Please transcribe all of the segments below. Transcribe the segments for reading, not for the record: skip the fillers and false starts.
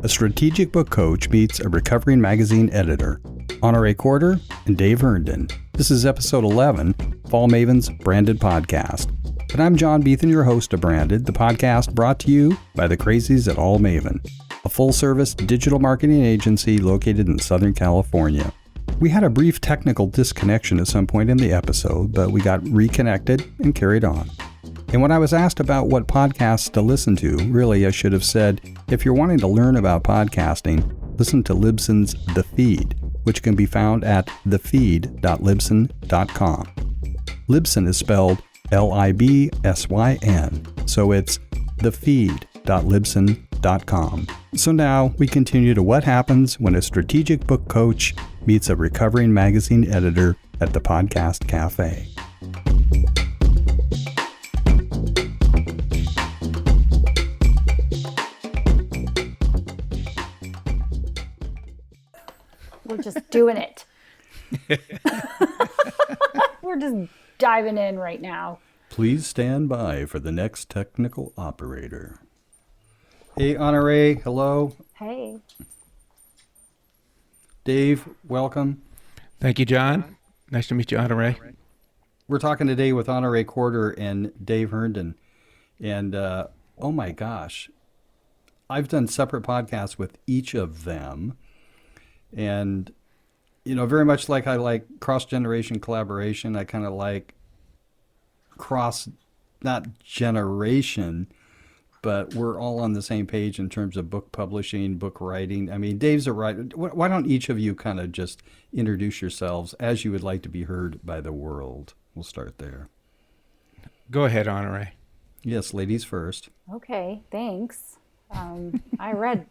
A strategic book coach meets a recovering magazine editor, Honoree Corder and Dave Herndon. This is episode 11, Fall Maven's Branded Podcast. And I'm John Beethan, your host of Branded, the podcast brought to you by the Crazies at All Maven, a full-service digital marketing agency located in Southern California. We had a brief technical disconnection at some point in the episode, but we got reconnected and carried on. And when I was asked about what podcasts to listen to, really I should have said, if you're wanting to learn about podcasting, listen to Libsyn's The Feed, which can be found at thefeed.libsyn.com. Libsyn is spelled Libsyn, so it's thefeed.libsyn.com. So now we continue to what happens when a strategic book coach meets a recovering magazine editor at the Podcast Cafe. We're just doing it. We're just diving in right now. Please stand by for the next technical operator. Hey, Honoree, hello. Hey. Dave, welcome. Thank you, John. Nice to meet you, Honoree. We're talking today with Honoree Corder and Dave Herndon. And, oh my gosh, I've done separate podcasts with each of them. And, you know, very much like I like cross-generation collaboration, I kind of like not generation, but we're all on the same page in terms of book publishing, book writing. I mean, Dave's a writer. Why don't each of you kind of just introduce yourselves as you would like to be heard by the world? We'll start there. Go ahead, Honoree. Yes, ladies first. Okay, thanks. I read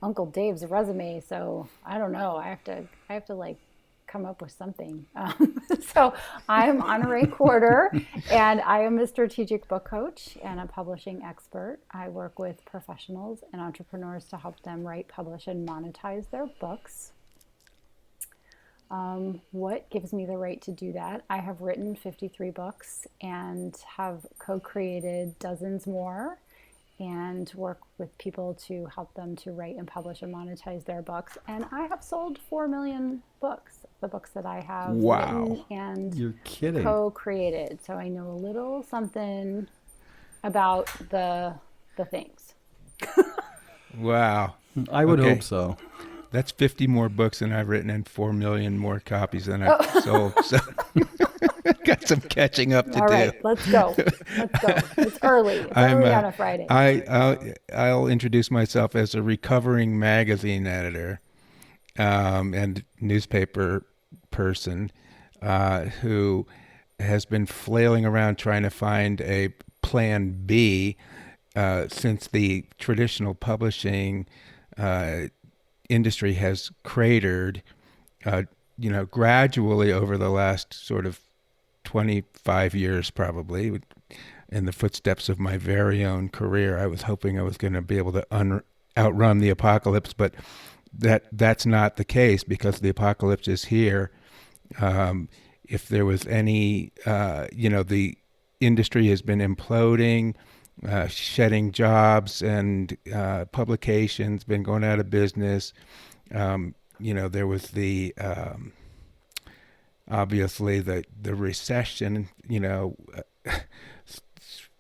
Uncle Dave's resume, so I don't know. I have to like come up with something. So I'm Honoree Corder, and I am a strategic book coach and a publishing expert. I work with professionals and entrepreneurs to help them write, publish, and monetize their books. What gives me the right to do that? I have written 53 books and have co-created dozens more, and work with people to help them to write and publish and monetize their books. And I have sold 4 million books, the books that I have written and You're kidding. co-created. So I know a little something about the things. Wow. I would hope so. That's 50 more books than I've written and 4 million more copies than I've sold. So got some catching up to do. All right, let's go. It's early. It's early on a Friday. I'll introduce myself as a recovering magazine editor and newspaper person who has been flailing around trying to find a plan B since the traditional publishing industry has cratered, gradually over the last sort of 25 years, probably, in the footsteps of my very own career. I was hoping I was going to be able to outrun the apocalypse, but that's not the case because the apocalypse is here. If there was any, the industry has been imploding, shedding jobs, and publications been going out of business. There was the obviously the recession.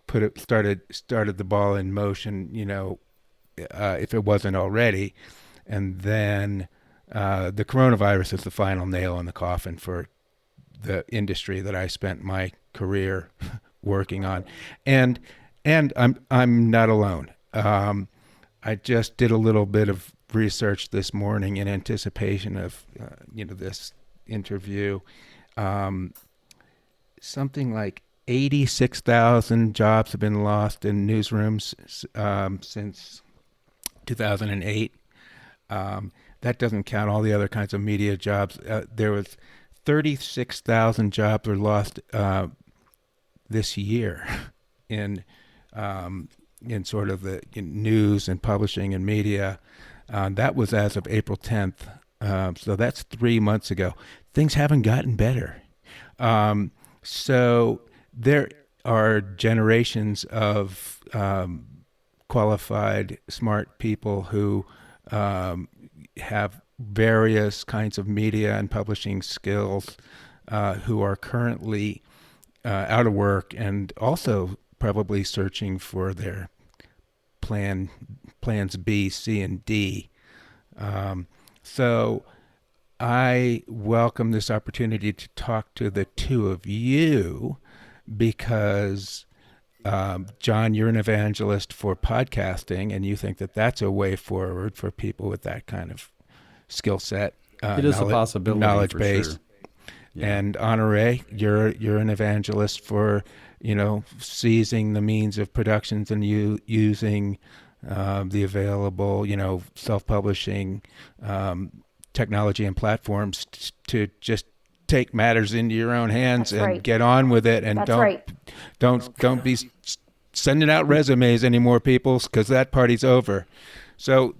Started the ball in motion. If it wasn't already, and then the coronavirus is the final nail in the coffin for the industry that I spent my career working on, and I'm not alone. I just did a little bit of research this morning in anticipation of this interview. Something like 86,000 jobs have been lost in newsrooms since 2008. That doesn't count all the other kinds of media jobs. There was 36,000 jobs were lost this year in sort of the news and publishing and media. That was as of April 10th. So that's 3 months ago. Things haven't gotten better. So there are generations of qualified, smart people who have various kinds of media and publishing skills, who are currently out of work and also probably searching for their plans B, C, and D. So I welcome this opportunity to talk to the two of you because, John, you're an evangelist for podcasting, and you think that that's a way forward for people with that kind of skill set. It is a possibility, knowledge for base. sure. Yeah. And Honoree, you're an evangelist for, seizing the means of productions and using the available, self-publishing technology and platforms to just take matters into your own hands and get on with it, and don't be sending out resumes anymore, people, because that party's over. So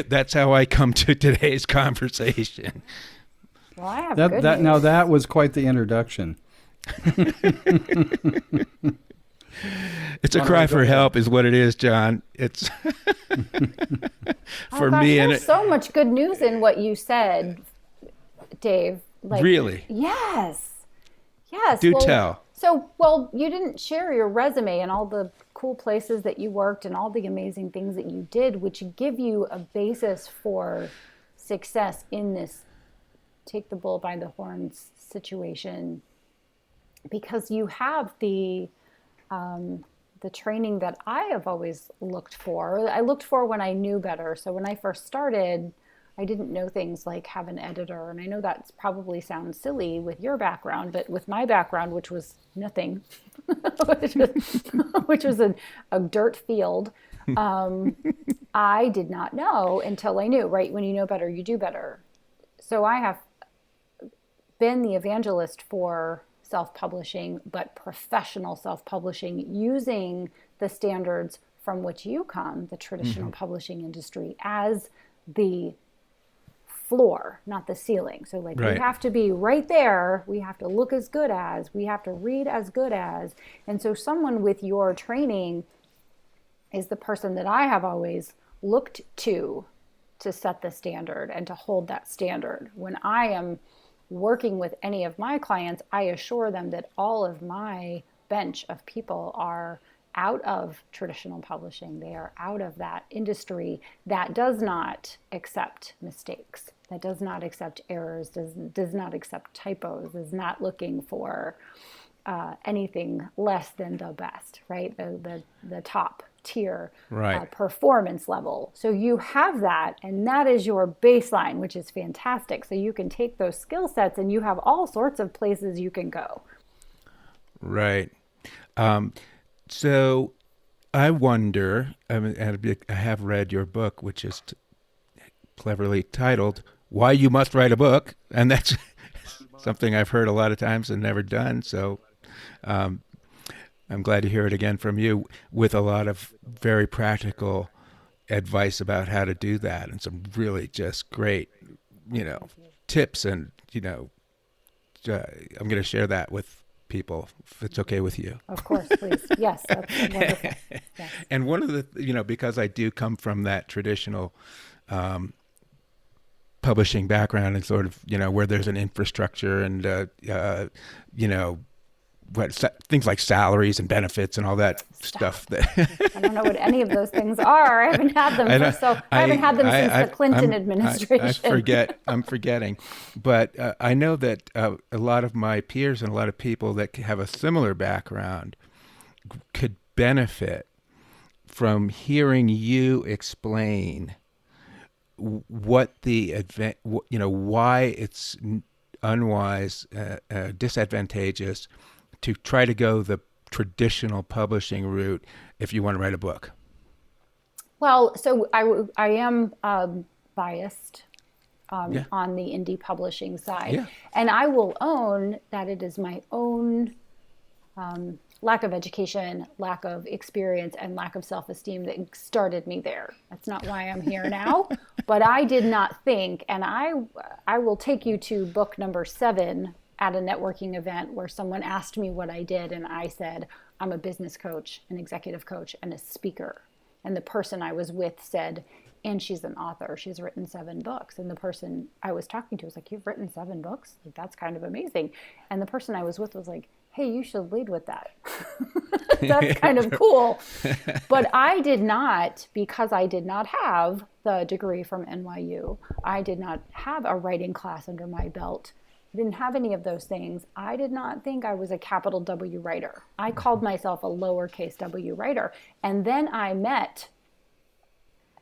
that's how I come to today's conversation. Well, I have good news. Now that was quite the introduction. It's a cry for help, is what it is, John. It's for me. There's so much good news in what you said, Dave. Really? Yes. Do tell. So, you didn't share your resume and all the cool places that you worked and all the amazing things that you did, which give you a basis for success in this take the bull by the horns situation, because you have the training that I have always looked for. I looked for when I knew better. So when I first started, I didn't know things like have an editor. And I know that probably sounds silly with your background, but with my background, which was nothing, which was a dirt field, I did not know until I knew, right? When you know better, you do better. So I have been the evangelist for self-publishing, but professional self-publishing, using the standards from which you come, the traditional publishing industry, as the floor, not the ceiling. So we have to be right there. We have to look as good as, we have to read as good as. And so someone with your training is the person that I have always looked to set the standard and to hold that standard. When I am working with any of my clients, I assure them that all of my bench of people are out of traditional publishing. They are out of that industry that does not accept mistakes, that does not accept errors, does not accept typos, is not looking for anything less than the best, right? The top tier performance level. So you have that, and that is your baseline, which is fantastic. So you can take those skill sets and you have all sorts of places you can go. Right. So I wonder, I have read your book, which is cleverly titled Why You Must Write a Book. And that's something I've heard a lot of times and never done. So I'm glad to hear it again from you, with a lot of very practical advice about how to do that, and some really just great, tips. And, I'm going to share that with people, if it's okay with you. Of course, please. Yes, that's wonderful. Yes. And one of the, because I do come from that traditional publishing background, and sort of, where there's an infrastructure and, things like salaries and benefits and all that stuff. I don't know what any of those things are. I haven't had them since the Clinton administration. I'm forgetting. But I know that a lot of my peers and a lot of people that have a similar background could benefit from hearing you explain what why it's unwise, disadvantageous to try to go the traditional publishing route if you want to write a book. Well, so I am biased on the indie publishing side, and I will own that it is my own lack of education, lack of experience, and lack of self-esteem that started me there. That's not why I'm here now, but I did not think, and I will take you to book number 7 at a networking event where someone asked me what I did, and I said, I'm a business coach, an executive coach, and a speaker. And the person I was with said, and she's an author. She's written 7 books. And the person I was talking to was like, you've written 7 books? Like, that's kind of amazing. And the person I was with was like, hey, you should lead with that. That's kind of cool. But I did not, because I did not have the degree from NYU. I did not have a writing class under my belt. I didn't have any of those things. I did not think I was a capital W writer. I called myself a lowercase w writer. And then I met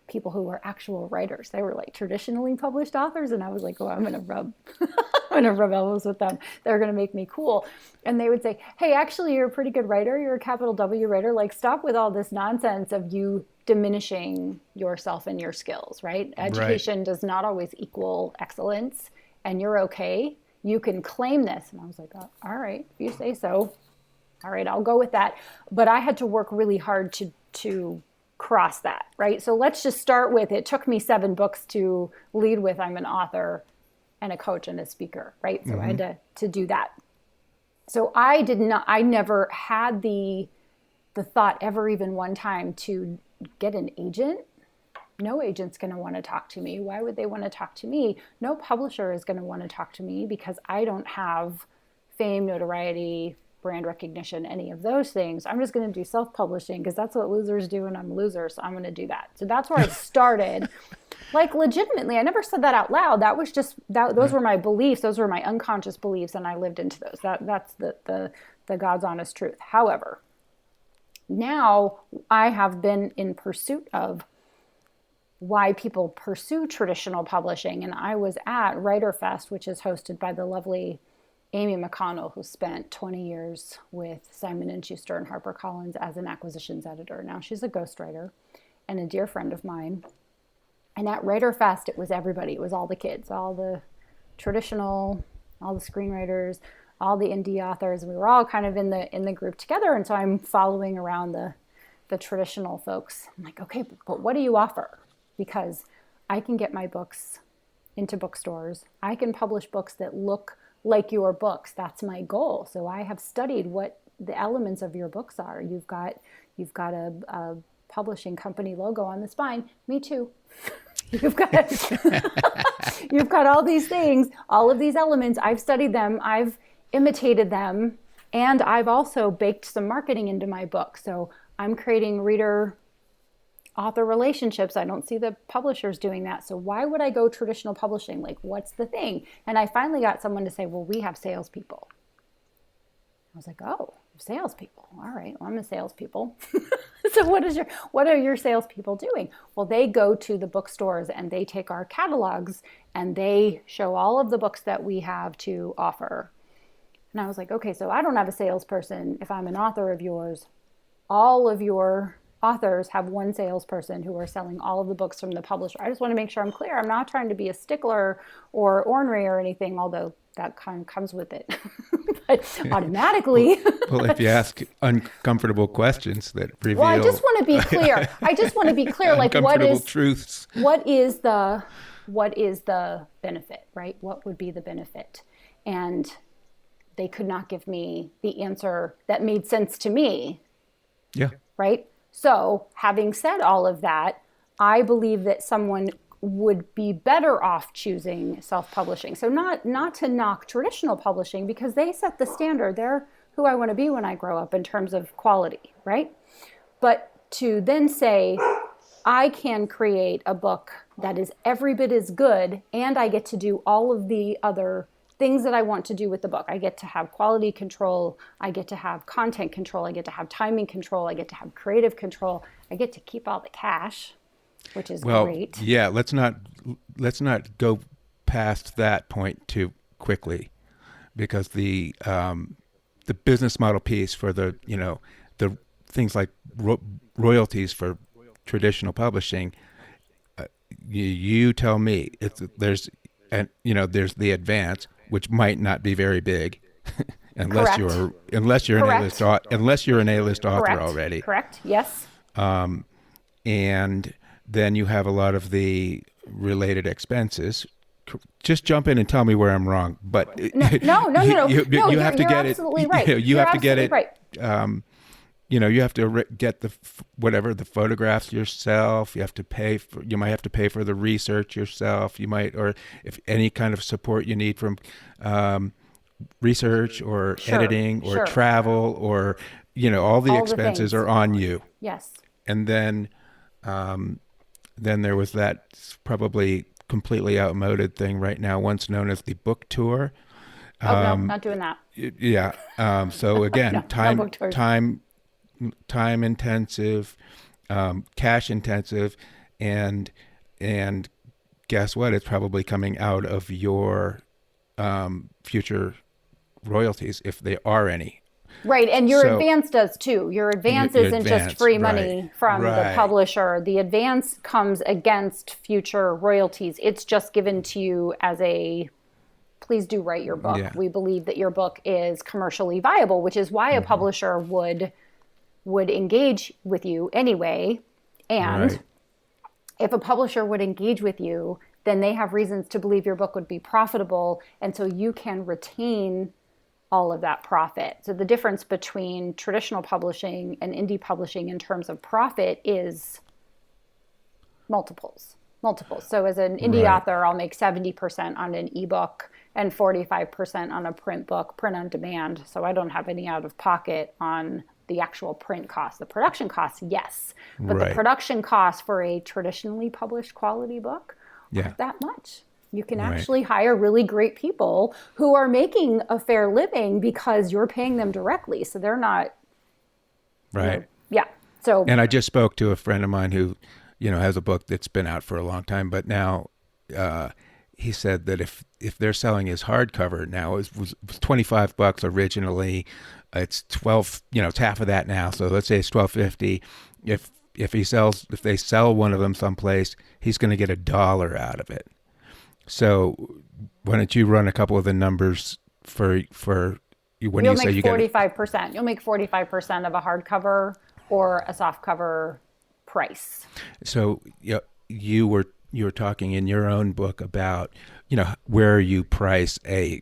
people who were actual writers. They were like traditionally published authors. And I was like, oh, I'm going to rub elbows with them. They're going to make me cool. And they would say, hey, actually, you're a pretty good writer. You're a capital W writer. Like, stop with all this nonsense of you diminishing yourself and your skills, right? Education does not always equal excellence, and you're okay. You can claim this. And I was like, oh, all right, if you say so. All right, I'll go with that. But I had to work really hard to cross that, right? So let's just start with, it took me 7 books to lead with. I'm an author and a coach and a speaker, right? So I had to do that. So I never had the thought ever even one time to get an agent. No agent's going to want to talk to me. Why would they want to talk to me? No publisher is going to want to talk to me because I don't have fame, notoriety, brand recognition, any of those things. I'm just going to do self-publishing because that's what losers do, and I'm a loser, so I'm going to do that. So that's where I started. Like, legitimately, I never said that out loud. That was just, those were my beliefs. Those were my unconscious beliefs, and I lived into those. That's the God's honest truth. However, now I have been in pursuit of why people pursue traditional publishing. And I was at Writer Fest, which is hosted by the lovely Amy McConnell, who spent 20 years with Simon & Schuster and HarperCollins as an acquisitions editor. Now she's a ghostwriter and a dear friend of mine. And at Writer Fest, it was everybody. It was all the kids, all the traditional, all the screenwriters, all the indie authors. We were all kind of in the group together. And so I'm following around the traditional folks. I'm like, okay, but what do you offer? Because I can get my books into bookstores. I can publish books that look like your books. That's my goal. So I have studied what the elements of your books are. You've got a publishing company logo on the spine. Me too. You've got all these things, all of these elements. I've studied them. I've imitated them. And I've also baked some marketing into my book. So I'm creating reader-author relationships. I don't see the publishers doing that. So why would I go traditional publishing? Like, what's the thing? And I finally got someone to say, well, we have salespeople. I was like, oh, salespeople. All right, well, I'm a salespeople. So what are your salespeople doing? Well, they go to the bookstores and they take our catalogs and they show all of the books that we have to offer. And I was like, okay, so I don't have a salesperson. If I'm an author of yours, all of your authors have one salesperson who are selling all of the books from the publisher. I just want to make sure I'm clear. I'm not trying to be a stickler or ornery or anything, although that kind of comes with it. But automatically. Well, if you ask uncomfortable questions that reveal. Well, I just want to be clear. Like, uncomfortable truths. What is the benefit, right? What would be the benefit? And they could not give me the answer that made sense to me. Yeah. Right? So having said all of that, I believe that someone would be better off choosing self-publishing. So not to knock traditional publishing, because they set the standard. They're who I want to be when I grow up in terms of quality, right? But to then say, I can create a book that is every bit as good, and I get to do all of the other things that I want to do with the book. I get to have quality control. I get to have content control. I get to have timing control. I get to have creative control. I get to keep all the cash, which is great. Yeah, let's not go past that point too quickly, because the business model piece for the things like royalties for traditional publishing, you tell me, there's the advance, which might not be very big, unless you're an A-list author Correct. already. Correct. Yes. And then you have a lot of the related expenses. Just jump in and tell me where I'm wrong. But no. you have to get it. Absolutely right. You have to get it. Right. you have to get whatever the photographs yourself. You have to pay for. You might have to pay for the research yourself. You might, or if any kind of support you need from research or editing or travel or all the expenses are on you. Yes. And then there was that probably completely outmoded thing right now, once known as the book tour. No, not doing that. Yeah. So again, time intensive, cash intensive, and guess what? It's probably coming out of your future royalties, if they are any. Right, and your advance does too. Your advance isn't just free money from the publisher. The advance comes against future royalties. It's just given to you as a, please do write your book. Yeah. We believe that your book is commercially viable, which is why a publisher would engage with you anyway. And if a publisher would engage with you, then they have reasons to believe your book would be profitable, and so you can retain all of that profit. So the difference between traditional publishing and indie publishing in terms of profit is multiples. So as an indie author, I'll make 70% on an ebook and 45% on a print book, print on demand. So I don't have any out of pocket on the actual print cost. The production costs, yes. But the production costs for a traditionally published quality book aren't that much. You can actually hire really great people who are making a fair living because you're paying them directly. So they're not. Right. So. And I just spoke to a friend of mine who, has a book that's been out for a long time, but now he said that if they're selling his hardcover now, it was $25 originally. It's 12, it's half of that now. So let's say it's $12.50. If they sell one of them someplace, he's going to get $1 out of it. So why don't you run a couple of the numbers for when you say you get 45%. You'll make 45% of a hardcover or a softcover price. So you were talking in your own book about where you price a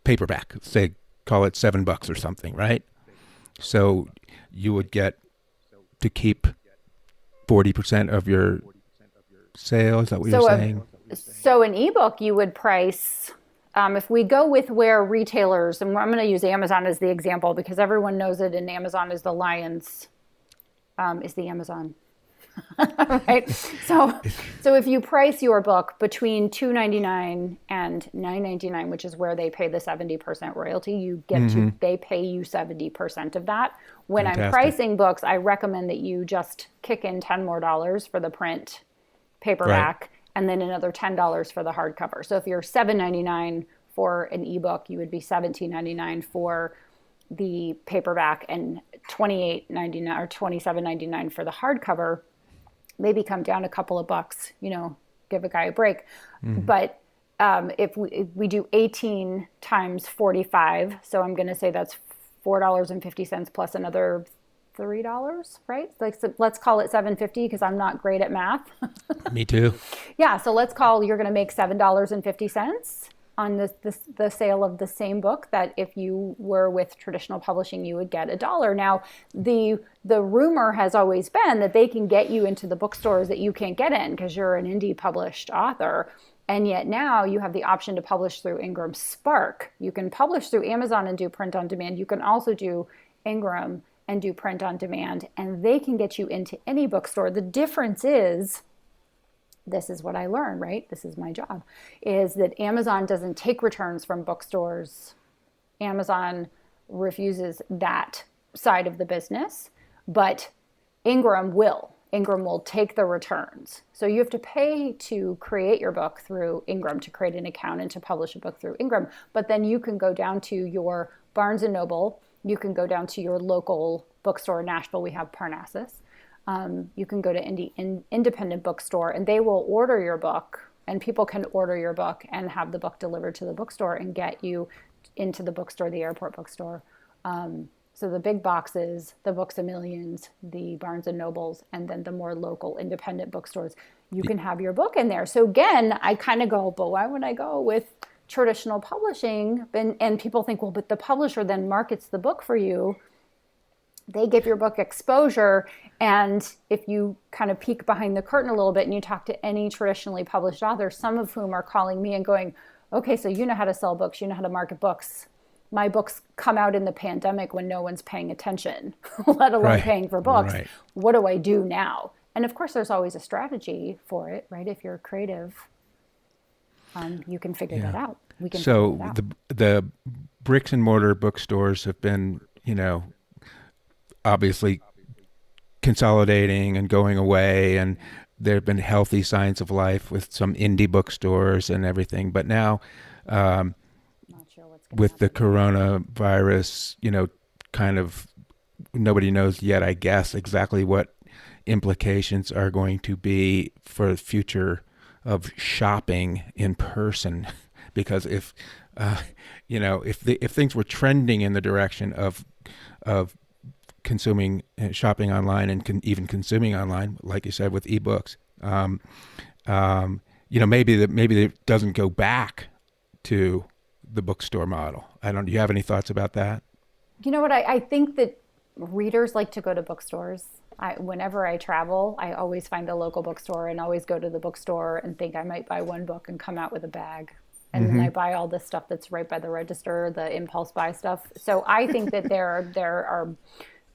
paperback. Say call it $7 or something, right? So you would get to keep 40% of your sale. Is that what you're saying? So an ebook you would price, if we go with where retailers, and I'm going to use Amazon as the example because everyone knows it, and Amazon is the lion's, is the Amazon. Right? So if you price your book between $2.99 and $9.99, which is where they pay the 70% royalty, you get they pay you 70% of that. When Fantastic. I'm pricing books, I recommend that you just kick in $10 more for the print paperback. And then another $10 for the hardcover. So if you're $7.99 for an ebook, you would be $17.99 for the paperback and $28.99 or $27.99 for the hardcover. Maybe come down a couple of bucks, give a guy a break. But if we do 18 times 45, so I'm going to say that's $4.50 plus another $3, right? So let's call it $7.50 because I'm not great at math. Me too. Yeah, so you're going to make $7.50 on the sale of the same book that if you were with traditional publishing, you would get $1. Now, the rumor has always been that they can get you into the bookstores that you can't get in because you're an indie published author. And yet now you have the option to publish through Ingram Spark. You can publish through Amazon and do print on demand. You can also do Ingram and do print on demand, and they can get you into any bookstore. The difference is, this is what I learned, right? This is my job, is that Amazon doesn't take returns from bookstores. Amazon refuses that side of the business, but Ingram will. Ingram will take the returns. So you have to pay to create your book through Ingram, to create an account and to publish a book through Ingram. But then you can go down to your Barnes & Noble. You can go down to your local bookstore. In Nashville, we have Parnassus. You can go to independent bookstore, and they will order your book, and people can order your book and have the book delivered to the bookstore and get you into the bookstore, the airport bookstore. So the big boxes, the Books A Millions, the Barnes & Nobles, and then the more local independent bookstores, you can have your book in there. So again, I kind of go, but why would I go with traditional publishing? And people think, well, but the publisher then markets the book for you. they give your book exposure. And if you kind of peek behind the curtain a little bit and you talk to any traditionally published author, some of whom are calling me and going, okay, so you know how to sell books, you know how to market books. My books come out in the pandemic when no one's paying attention, let alone paying for books. Right. What do I do now? And of course, there's always a strategy for it, right? If you're creative, you can figure that out. We can figure it out. The bricks and mortar bookstores have been, obviously consolidating and going away, and there have been healthy signs of life with some indie bookstores and everything. But now, with the coronavirus, kind of nobody knows yet, I guess, exactly what implications are going to be for the future of shopping in person. Because if things were trending in the direction of consuming shopping online and even consuming online, like you said with ebooks, maybe it doesn't go back to the bookstore model. Do you have any thoughts about that? You know what? I think that readers like to go to bookstores. Whenever I travel, I always find a local bookstore and always go to the bookstore and think I might buy one book and come out with a bag. And then I buy all the stuff that's right by the register, the impulse buy stuff. So I think that there are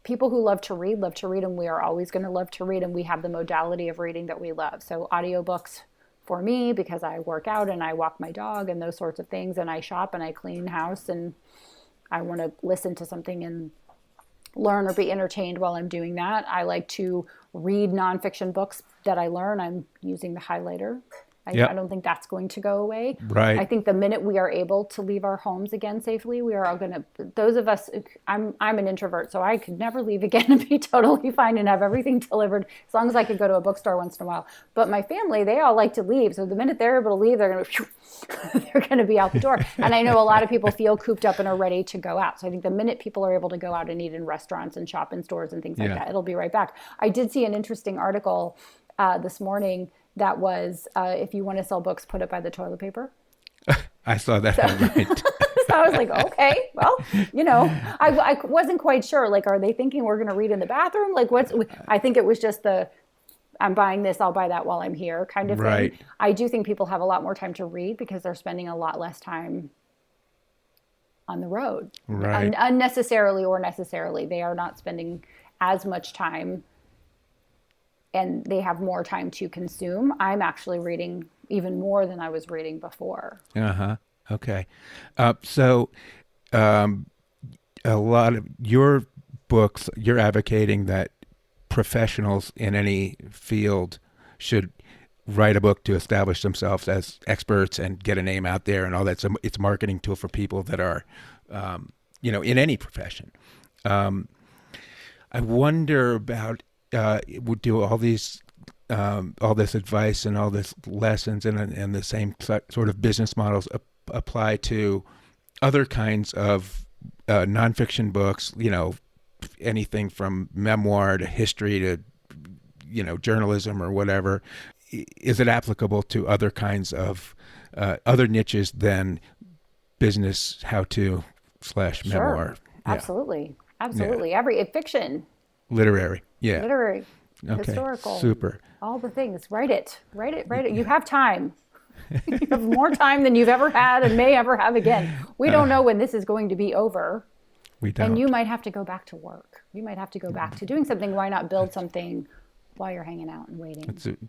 people who love to read, and we are always going to love to read, and we have the modality of reading that we love. So audiobooks for me, because I work out and I walk my dog and those sorts of things, and I shop and I clean house, and I want to listen to something and learn or be entertained while I'm doing that. I like to read nonfiction books that I learn. I'm using the highlighter. I don't think that's going to go away. Right. I think the minute we are able to leave our homes again safely, we are all going to, those of us, I'm an introvert, so I could never leave again and be totally fine and have everything delivered as long as I could go to a bookstore once in a while. But my family, they all like to leave. So the minute they're able to leave, they're going to be out the door. And I know a lot of people feel cooped up and are ready to go out. So I think the minute people are able to go out and eat in restaurants and shop in stores and things like that, it'll be right back. I did see an interesting article this morning that was, if you want to sell books, put it by the toilet paper. I saw that. Right. So I was like, okay, well, I wasn't quite sure. Like, are they thinking we're going to read in the bathroom? Like, I think it was just I'm buying this, I'll buy that while I'm here kind of thing. I do think people have a lot more time to read because they're spending a lot less time on the road. Right. Unnecessarily or necessarily. They are not spending as much time, and they have more time to consume. I'm actually reading even more than I was reading before. Okay. So a lot of your books, you're advocating that professionals in any field should write a book to establish themselves as experts and get a name out there and all that. So it's a marketing tool for people that are, in any profession. I wonder about, would do all this advice and all this lessons and the same sort of business models apply to other kinds of nonfiction books, anything from memoir to history to, journalism or whatever. Is it applicable to other kinds of other niches than business how-to / memoir? Sure. Absolutely. Every fiction. Literary. Yeah. Literary. Okay. Historical. Super. All the things. Write it. You have time. You have more time than you've ever had and may ever have again. We don't know when this is going to be over. We don't. And you might have to go back to work. You might have to go back to doing something. Why not build something while you're hanging out and waiting?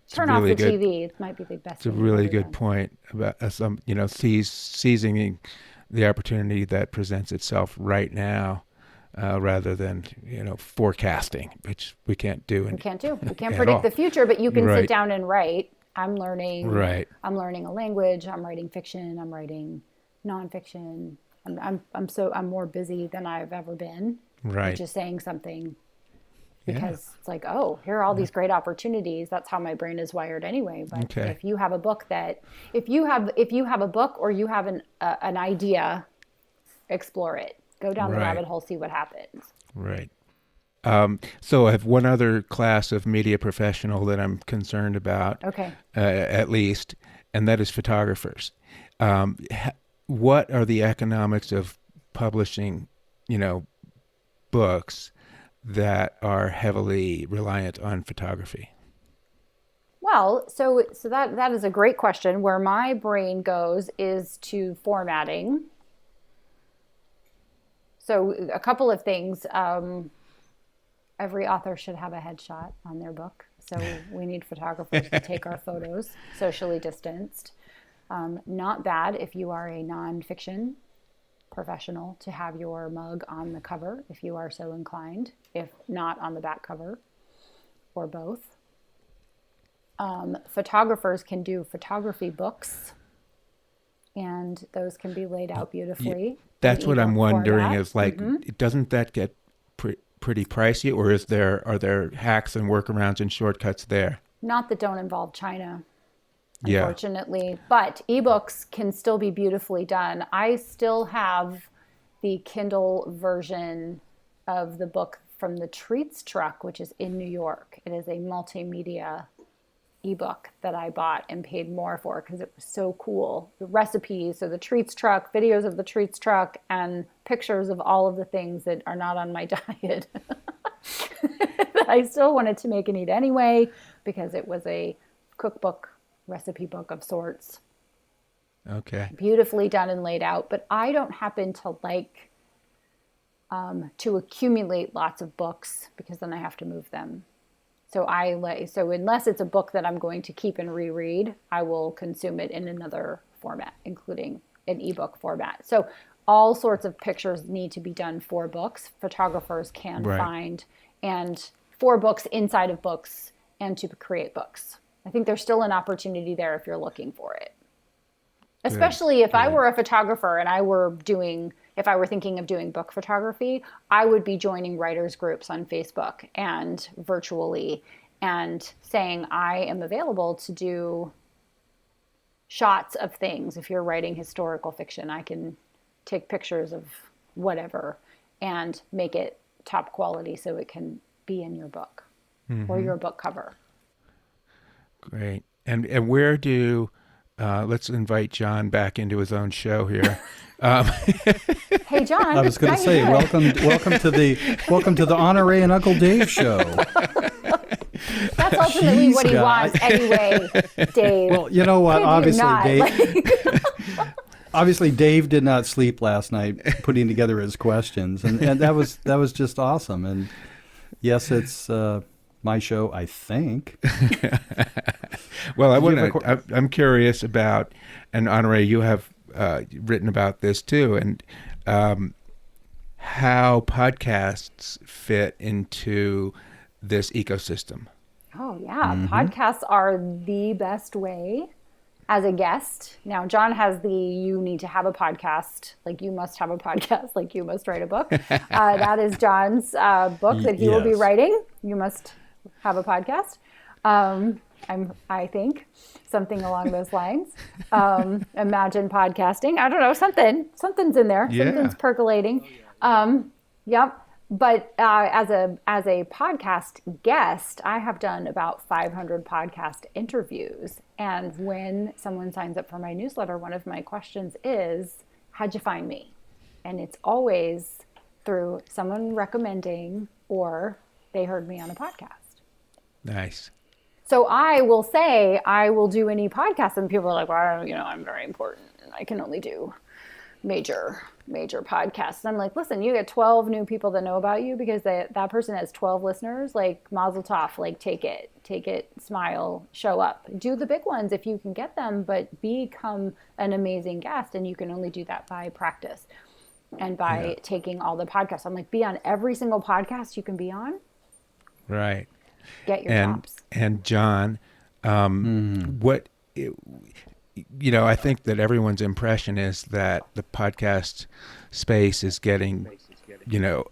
Turn off the TV. It might be the best. It's a really good point about seizing the opportunity that presents itself right now. Rather than forecasting, which we can't do. We can't predict the future, but you can sit down and write. I'm learning. Right. I'm learning a language. I'm writing fiction. I'm writing nonfiction. I'm more busy than I've ever been. Right. Just saying something because it's like, oh, here are all these great opportunities. That's how my brain is wired anyway. But if you have a book if you have a book or you have an idea, explore it. Go down the rabbit hole, see what happens. Right. So I have one other class of media professional that I'm concerned about, at least, and that is photographers. What are the economics of publishing, books that are heavily reliant on photography? Well, so that is a great question. Where my brain goes is to formatting. So a couple of things. Every author should have a headshot on their book. So we need photographers to take our photos, socially distanced. Not bad if you are a nonfiction professional to have your mug on the cover, if you are so inclined, if not on the back cover, or both. Photographers can do photography books, and those can be laid out beautifully. That's what I'm wondering format. is like, doesn't that get pretty pricey, or are there hacks and workarounds and shortcuts there? Not that don't involve China, Yeah. unfortunately, but ebooks can still be beautifully done. I still have the Kindle version of the book from the Treats Truck, which is in New York. It is a multimedia ebook that I bought and paid more for because it was so cool. The recipes, so the Treats Truck, videos of the Treats Truck, and pictures of all of the things that are not on my diet. I still wanted to make and eat anyway because it was a cookbook, recipe book of sorts. Okay. Beautifully done and laid out. But I don't happen to like to accumulate lots of books because then I have to move them. So unless it's a book that I'm going to keep and reread, I will consume it in another format, including an ebook format. So all sorts of pictures need to be done for books. Photographers can find, and for books inside of books, and to create books. I think there's still an opportunity there if you're looking for it. Especially if I were a photographer and if I were thinking of doing book photography, I would be joining writers groups on Facebook and virtually and saying I am available to do shots of things. If you're writing historical fiction, I can take pictures of whatever and make it top quality so it can be in your book or your book cover. Great. And where do let's invite John back into his own show here. Hey, John. I was going to say, welcome to the Honoree and Uncle Dave show. That's ultimately what he wants anyway, Dave. Well, you know what? Obviously, Dave did not sleep last night putting together his questions, and that was just awesome. And yes, it's my show, I think. Well, I'm curious about, and Honoree, you have written about this too, and how podcasts fit into this ecosystem. Oh, yeah. Podcasts are the best way as a guest. Now, John has you need to have a podcast, like you must have a podcast, like you must write a book. That is John's book that he will be writing. You must have a podcast. I think something along those lines. Imagine podcasting. I don't know, something's in there. Yeah. Something's percolating. Yep. But as a podcast guest, I have done about 500 podcast interviews. And when someone signs up for my newsletter, one of my questions is, how'd you find me? And it's always through someone recommending or they heard me on a podcast. Nice. So I will say I will do any podcast, and people are like, well, I'm very important and I can only do major podcasts. And I'm like, listen, you get 12 new people that know about you because that person has 12 listeners, like mazel tov, like take it, smile, show up, do the big ones if you can get them, but become an amazing guest. And you can only do that by practice and by taking all the podcasts. I'm like, be on every single podcast you can be on. Right. Get your chops. And John, what, I think that everyone's impression is that the podcast space is getting,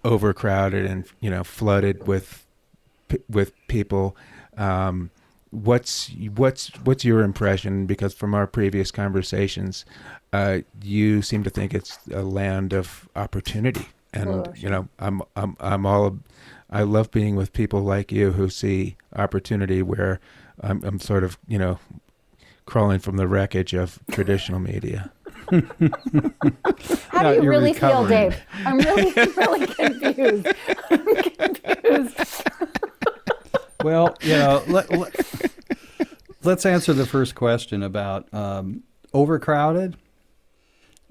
overcrowded and, flooded with people. What's your impression? Because from our previous conversations, you seem to think it's a land of opportunity. And, I love being with people like you who see opportunity where I'm sort of, crawling from the wreckage of traditional media. How do you you're really feel, recovering. Dave? I'm really, really confused. I'm confused. Well, let's answer the first question about overcrowded.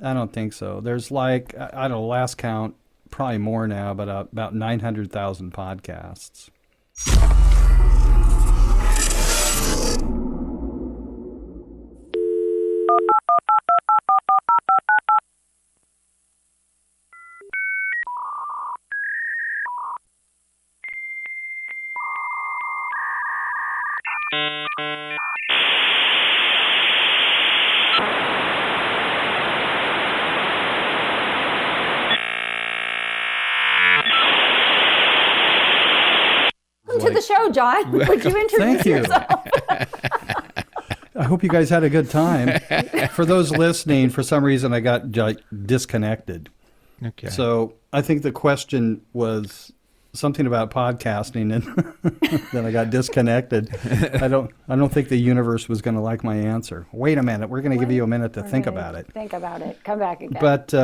I don't think so. There's like, I don't know, last count, probably more now, but about 900,000 podcasts. Welcome to the show, John. Would you introduce Thank you. yourself? I hope you guys had a good time. For those listening, for some reason I got disconnected. Okay. So I think the question was something about podcasting, and then I got disconnected. I don't think the universe was going to like my answer. Wait a minute, we're going to give you a minute to think about it. Think about it. Come back again. But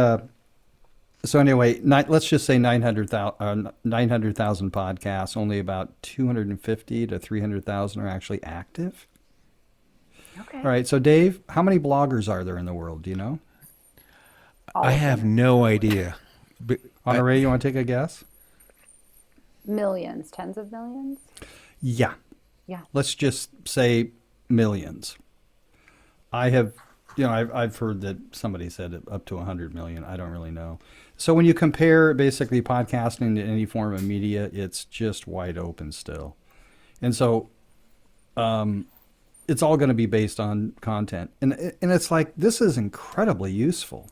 so anyway, let's just say 900,000 podcasts. Only about 250 to 300,000 are actually active. Okay. All right. So Dave, how many bloggers are there in the world? Do you know? I have no idea. But Honoree, you want to take a guess? Millions, tens of millions. Yeah. Yeah. Let's just say millions. I have, I've heard that somebody said up to 100 million. I don't really know. So when you compare basically podcasting to any form of media, it's just wide open still. And so it's all going to be based on content. And it's like, this is incredibly useful,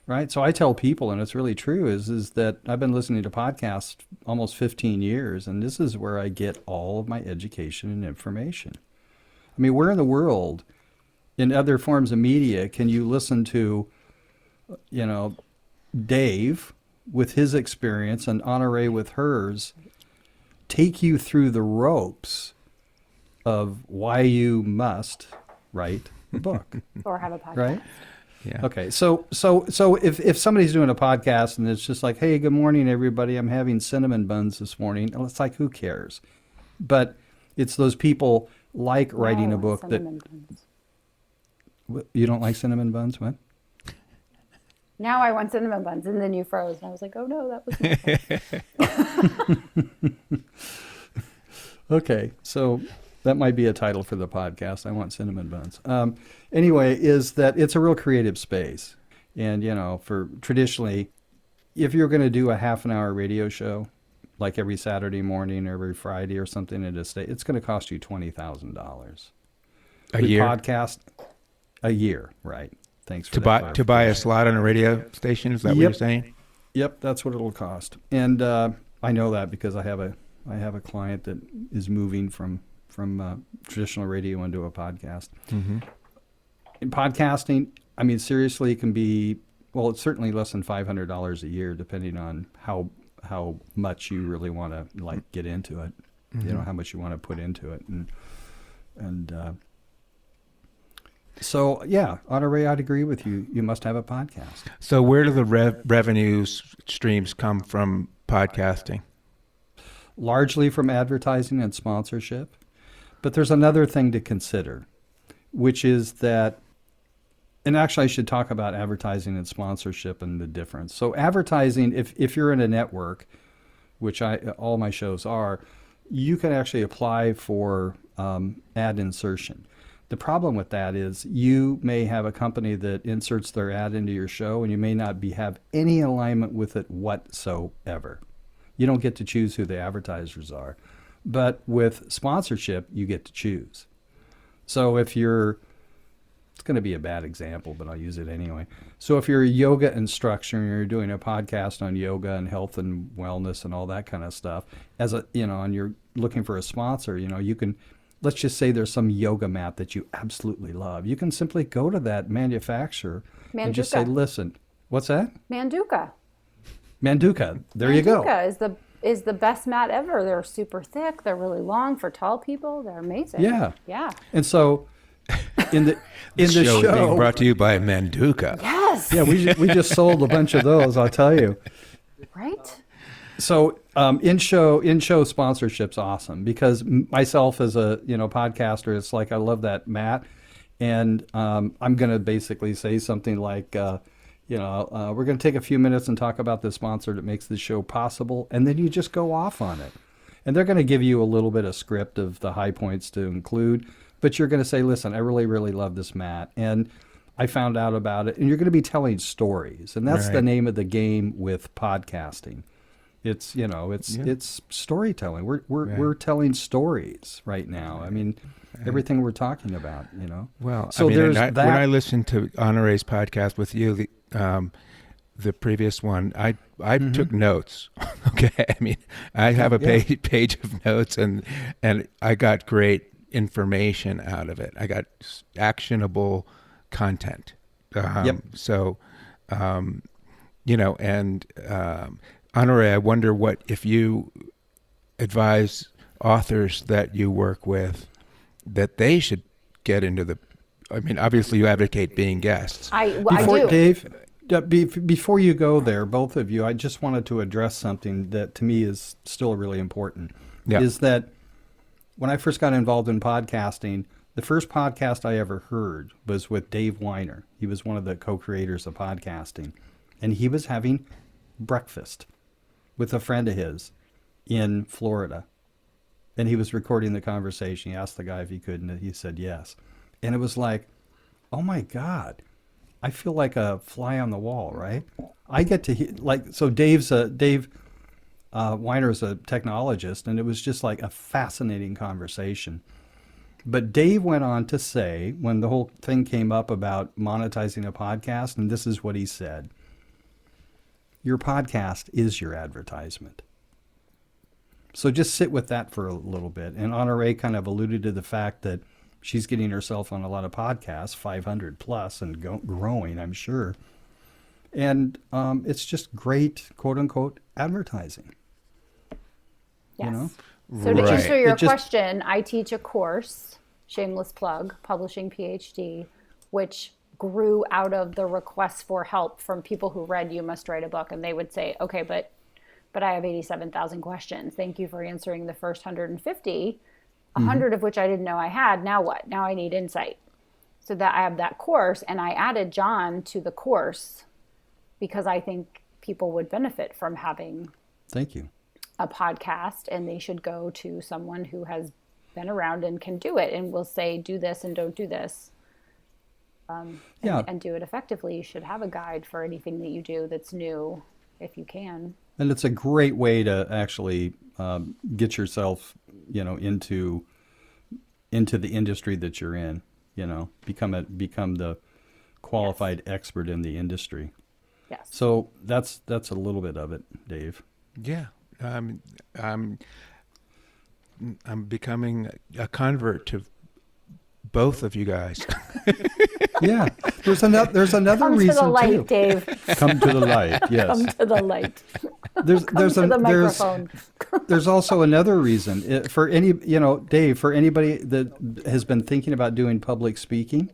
right? So I tell people, and it's really true, is that I've been listening to podcasts almost 15 years, and this is where I get all of my education and information. I mean, where in the world, in other forms of media, can you listen to, Dave with his experience and Honoree with hers take you through the ropes of why you must write a book, Or have a podcast. right? yeah. Okay, so if somebody's doing a podcast and it's just like, hey, good morning, everybody, I'm having cinnamon buns this morning, and it's like, who cares? But it's those people like writing No, a book that cinnamon buns. you don't like cinnamon buns. What? Now I want cinnamon buns, and then you froze, and I was like, oh no, that was my fault. Okay, so that might be a title for the podcast. I want cinnamon buns. Anyway, is that it's a real creative space. And, for traditionally, if you're going to do a half an hour radio show, like every Saturday morning or every Friday or something in a state, it's going to cost you $20,000. A year? Podcast a year, right. Thanks for To that buy a slot on a radio station? Is that what Yep. you're saying? Yep, that's what it'll cost. And I know that because I have a client that is moving from traditional radio into a podcast. Mm-hmm. In podcasting, I mean, seriously, it can be, well, it's certainly less than $500 a year, depending on how much you really want to get into it. Mm-hmm. How much you want to put into it, and so yeah, Honoree, I'd agree with you. You must have a podcast. So where do the revenue streams come from podcasting? Largely from advertising and sponsorship. But there's another thing to consider, which is that, and actually I should talk about advertising and sponsorship and the difference. So advertising, if you're in a network, which all my shows are, you can actually apply for ad insertion. The problem with that is you may have a company that inserts their ad into your show, and you may not have any alignment with it whatsoever. You don't get to choose who the advertisers are. But with sponsorship, you get to choose. So if you're, it's going to be a bad example, but I'll use it anyway. So if you're a yoga instructor and you're doing a podcast on yoga and health and wellness and all that kind of stuff, and you're looking for a sponsor, you can, let's just say there's some yoga mat that you absolutely love. You can simply go to that manufacturer and just say, listen, what's that? Manduka. There you go. Manduka is the best mat ever. They're super thick. They're really long for tall people. They're amazing. Yeah. Yeah. And so in the Show is being show. brought to you by Manduka. Yes. Yeah, we just sold a bunch of those. I'll tell you. Right. So in-show sponsorship's awesome because myself as a podcaster, it's like I love that mat, and I'm going to basically say something like, we're going to take a few minutes and talk about the sponsor that makes the show possible, and then you just go off on it. And they're going to give you a little bit of script of the high points to include, but you're going to say, listen, I really, really love this mat, and I found out about it, and you're going to be telling stories, and that's the name of the game with podcasting. It's it's storytelling. We're telling stories right now. I mean, everything we're talking about. Well, so when I listened to Honoree's podcast with you, the previous one, I took notes. Okay, I mean, I have a page of notes, and I got great information out of it. I got actionable content. So, Honoree, I wonder if you advise authors that you work with that they should get into obviously you advocate being guests. I do. Dave, before you go there, both of you, I just wanted to address something that to me is still really important. Yeah. Is that when I first got involved in podcasting, the first podcast I ever heard was with Dave Weiner. He was one of the co-creators of podcasting, and he was having breakfast with a friend of his in Florida, and he was recording the conversation. He asked the guy if he could, and he said yes. And it was like, oh my God, I feel like a fly on the wall, right? I get to hear, so Dave Weiner's a technologist, and it was just like a fascinating conversation. But Dave went on to say, when the whole thing came up about monetizing a podcast, and this is what he said: your podcast is your advertisement. So just sit with that for a little bit. And Honoree kind of alluded to the fact that she's getting herself on a lot of podcasts, 500 plus, and growing, I'm sure. And it's just great, quote unquote, advertising. Yes. So to answer your question, I teach a course, shameless plug, Publishing PhD, which grew out of the requests for help from people who read You Must Write a Book. And they would say, okay, but I have 87,000 questions. Thank you for answering the first 150, 100 of which I didn't know I had. Now what? Now I need insight. So that I have that course, and I added John to the course because I think people would benefit from having Thank you. a podcast, and they should go to someone who has been around and can do it and will say, do this and don't do this. And do it effectively. You should have a guide for anything that you do that's new, if you can. And it's a great way to actually get yourself, into the industry that you're in. Become the qualified expert in the industry. Yes. So that's a little bit of it, Dave. Yeah, I'm becoming a convert to both of you guys. Yeah, there's another Come reason to the light, too. Dave. Come to the light. Yes. Come to the light. There's to the microphone. There's also another reason for Dave, for anybody that has been thinking about doing public speaking.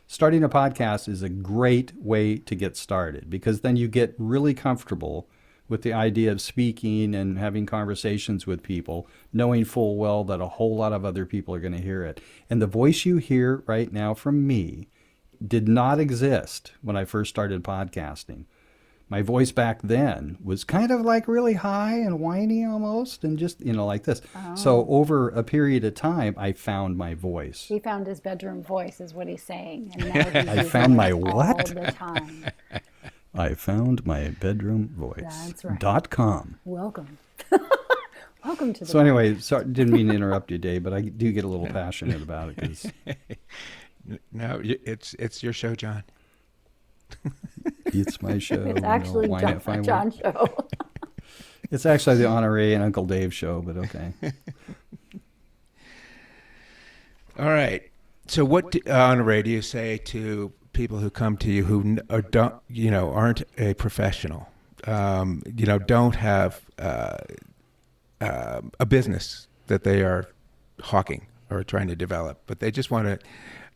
Starting a podcast is a great way to get started, because then you get really comfortable with the idea of speaking and having conversations with people, knowing full well that a whole lot of other people are going to hear it. And the voice you hear right now from me did not exist when I first started podcasting. My voice back then was kind of like really high and whiny almost, and just, like this. Oh. So over a period of time, I found my voice. He found his bedroom voice is what he's saying. And now he's I found my what? All the time. I found my bedroom voice. That's right. .com. Welcome. Welcome to the So anyway, sorry, didn't mean to interrupt you, Dave, but I do get a little passionate about it. Cause... No, it's your show, John. It's my show. It's actually John's show. It's actually the Honoree and Uncle Dave show, but okay. All right. So what, Honoree, do you say to people who come to you who aren't a professional, don't have a business that they are hawking, or trying to develop, but they just want to.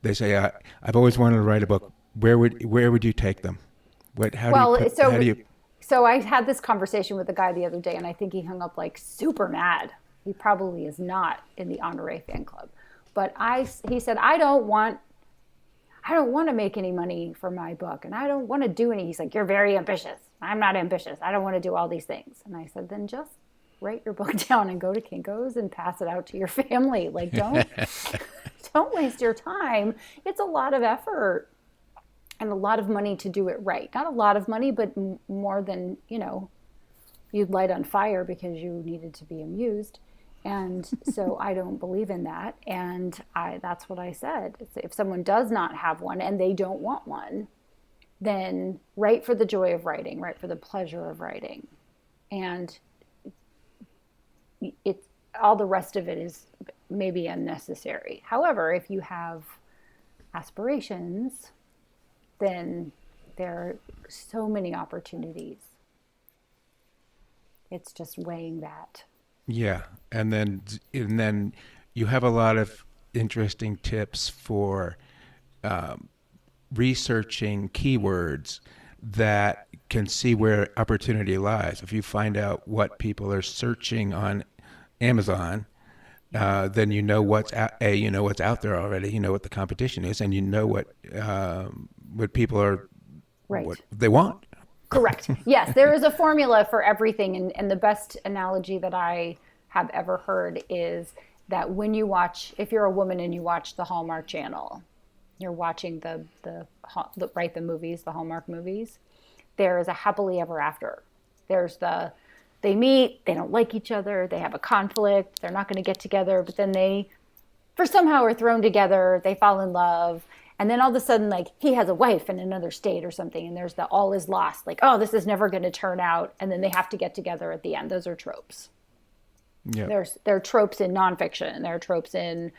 They say, "I've always wanted to write a book." Where would you take them? How do you? So I had this conversation with a guy the other day, and I think he hung up like super mad. He probably is not in the Honoree fan club, but he said, I don't want to make any money for my book, and I don't want to do any. He's like, you're very ambitious. I'm not ambitious. I don't want to do all these things. And I said, then just write your book down and go to Kinko's and pass it out to your family. Like, don't waste your time. It's a lot of effort and a lot of money to do it right. Not a lot of money, but more than, you'd light on fire because you needed to be amused. And so I don't believe in that. And that's what I said. If someone does not have one and they don't want one, then write for the joy of writing, write for the pleasure of writing. And all the rest of it is maybe unnecessary. However, if you have aspirations, then there are so many opportunities. It's just weighing that. Yeah, and then you have a lot of interesting tips for researching keywords that can see where opportunity lies. If you find out what people are searching on Amazon, then you know what's out there already. You know what the competition is, and you know what people are, right, what they want. Correct. Yes, there is a formula for everything, and the best analogy that I have ever heard is that when you watch, if you're a woman and you watch the Hallmark Channel, you're watching the movies, the Hallmark movies. There is a happily ever after. There's they meet, they don't like each other, they have a conflict, they're not going to get together, but then they, for somehow, are thrown together, they fall in love. And then all of a sudden, like, he has a wife in another state or something, and there's the all is lost. Like, oh, this is never going to turn out. And then they have to get together at the end. Those are tropes. Yeah. There are tropes in nonfiction. There are tropes in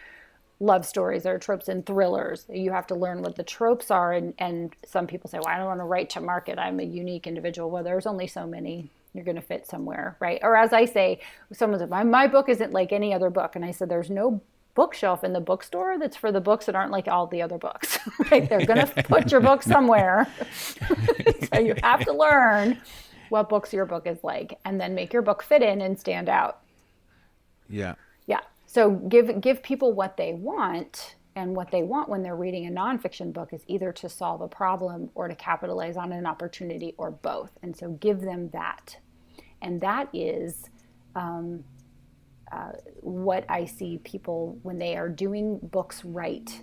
love stories. There are tropes in thrillers. You have to learn what the tropes are. And some people say, well, I don't want to write to market. I'm a unique individual. Well, there's only so many. You're going to fit somewhere, right? Or as I say, someone said, my book isn't like any other book. And I said, there's no bookshelf in the bookstore that's for the books that aren't like all the other books, right? They're going to put your book somewhere. So you have to learn what books your book is like, and then make your book fit in and stand out. Yeah. Yeah. So give people what they want, and what they want when they're reading a nonfiction book is either to solve a problem or to capitalize on an opportunity, or both. And so give them that. And that is what I see people, when they are doing books right,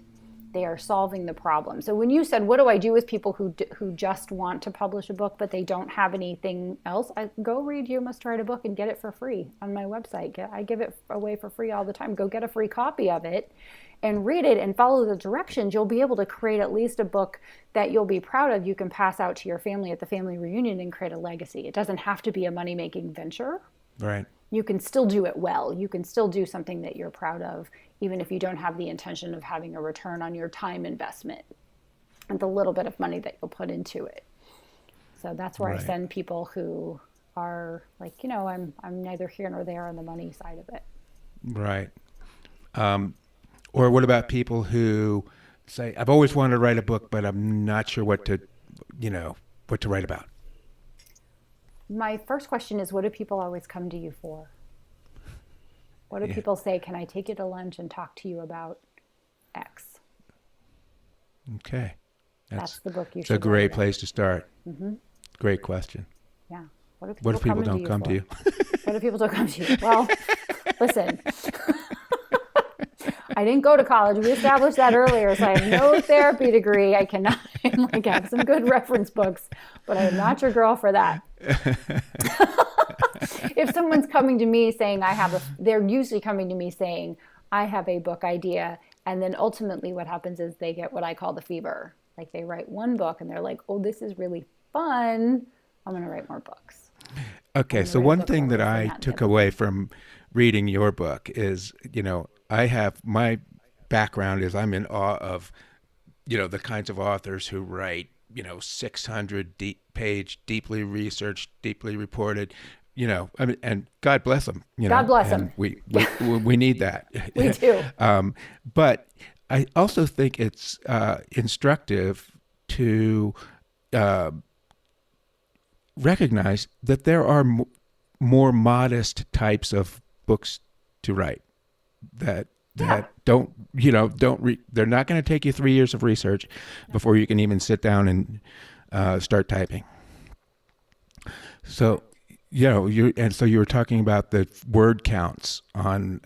they are solving the problem. So when you said, what do I do with people who just want to publish a book, but they don't have anything else? Go read You Must Write a Book and get it for free on my website. I give it away for free all the time. Go get a free copy of it and read it and follow the directions. You'll be able to create at least a book that you'll be proud of. You can pass out to your family at the family reunion and create a legacy. It doesn't have to be a money-making venture. Right. You can still do it well. You can still do something that you're proud of, even if you don't have the intention of having a return on your time investment and the little bit of money that you'll put into it. So that's where I send people who are like, I'm neither here nor there on the money side of it. Right. Or what about people who say, I've always wanted to write a book, but I'm not sure what to write about? My first question is, what do people always come to you for? What do people say, can I take you to lunch and talk to you about X? Okay. That's the book you should It's a great place to start. Mm-hmm. Great question. Yeah. What if people don't come to you? What if people don't come to you? Well, listen. I didn't go to college. We established that earlier, so I have no therapy degree. I cannot have some good reference books, but I am not your girl for that. If someone's coming to me saying they're usually coming to me saying, I have a book idea, and then ultimately what happens is they get what I call the fever. Like, they write one book and they're like, oh, this is really fun. I'm going to write more books. Okay, so one thing that I took away from reading your book is, my background is I'm in awe of, the kinds of authors who write, 600 page, deeply researched, deeply reported, I mean, and God bless them. God bless them. We need that. We do. But I also think it's instructive to recognize that there are more modest types of books to write that don't they're not going to take you 3 years of research before you can even sit down and start typing. So, you were talking about the word counts on,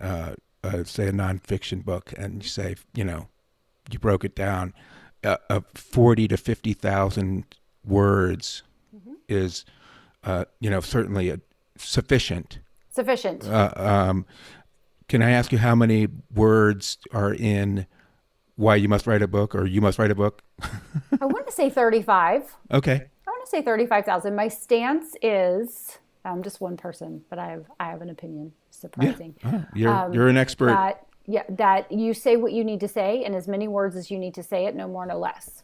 say, a nonfiction book, and you say, you broke it down, 40 to 50,000 words is, certainly sufficient. Sufficient. Can I ask you how many words are in Why You Must Write a Book or You Must Write a Book? I want to say 35. Okay. I want to say 35,000. My stance is, I'm just one person, but I have an opinion. Surprising. Yeah. You're an expert. That you say what you need to say in as many words as you need to say it, no more, no less.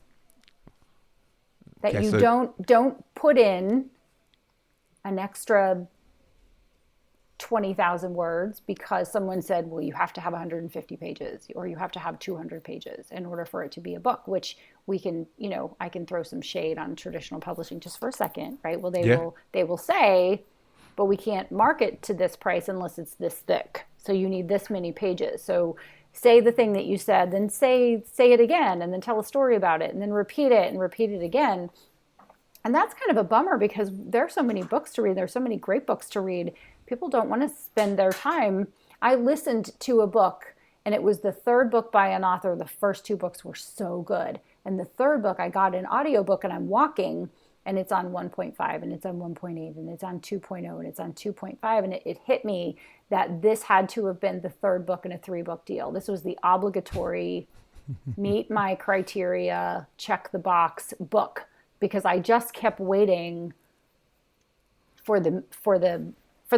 That you don't put in an extra 20,000 words because someone said, well, you have to have 150 pages or you have to have 200 pages in order for it to be a book, which we can, I can throw some shade on traditional publishing just for a second, right? Well, they will say, but we can't market to this price unless it's this thick. So you need this many pages. So say the thing that you said, then say it again, and then tell a story about it, and then repeat it again. And that's kind of a bummer because there are so many books to read. There's so many great books to read. People don't want to spend their time. I listened to a book, and it was the third book by an author. The first two books were so good. And the third book, I got an audiobook, and I'm walking, and it's on 1.5, and it's on 1.8, and it's on 2.0, and it's on 2.5. And it hit me that this had to have been the third book in a 3-book deal. This was the obligatory meet my criteria, check the box book, because I just kept waiting for the